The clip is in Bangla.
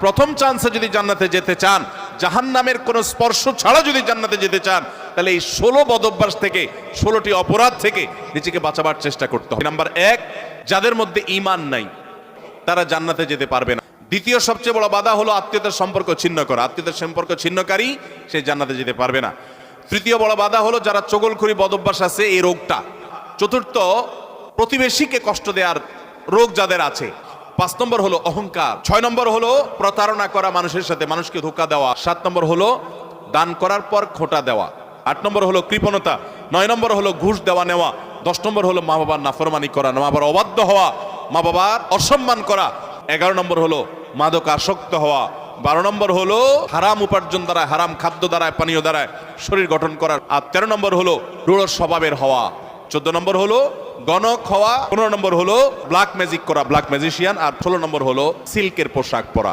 প্রথম চান্সে যদি জান্নাতে যেতে চান, জাহান্নামের কোনো স্পর্শ ছাড়া যদি জান্নাতে যেতে চান, তাহলে এই 16 বদঅভ্যাস থেকে, 16টি অপরাধ থেকে নিজেকে বাঁচাবার চেষ্টা করতে হবে। নাম্বার 1, যাদের মধ্যে ঈমান নাই তারা জান্নাতে যেতে পারবে না। দ্বিতীয় সবচেয়ে বড় বাধা হলো আত্মীয়তার সম্পর্ক ছিন্ন করা। আত্মীয়তার সম্পর্ক ছিন্নকারী সে জান্নাতে যেতে পারবে না। তৃতীয় বড় বাধা হলো যারা চগলখড়ি বদঅভ্যাস আছে, এই রোগটা। চতুর্থ, প্রতিবেশীকে কষ্ট দেওয়ার রোগ যাদের আছে। 5 নম্বর হলো অহংকার। 6 নম্বর হলো প্রতারণা করা, মানুষের সাথে মানুষকে ধোঁকা দেওয়া। 7 নম্বর হলো দান করার পর খোঁটা দেওয়া। 8 নম্বর হলো কৃপণতা। 9 নম্বর হলো ঘুষ দেওয়া নেওয়া। 10 নম্বর হলো মা বাবার নাফরমানি করা, মা বাবার অবাধ্য হওয়া, মা বাবার অসম্মান করা। 11 নম্বর হলো মাদক আসক্ত হওয়া। 12 নম্বর হলো হারাম উপার্জন দ্বারা, হারাম খাদ্য দ্বারা, পানীয় দ্বারা শরীর গঠন করা। আর 13 নম্বর হলো রূঢ় স্বভাবের হওয়া। 14 নম্বর হলো গণক হওয়া। 15 নম্বর হলো ব্ল্যাক ম্যাজিক করা, ব্ল্যাক ম্যাজিশিয়ান। আর 16 নম্বর হলো সিল্কের পোশাক পরা।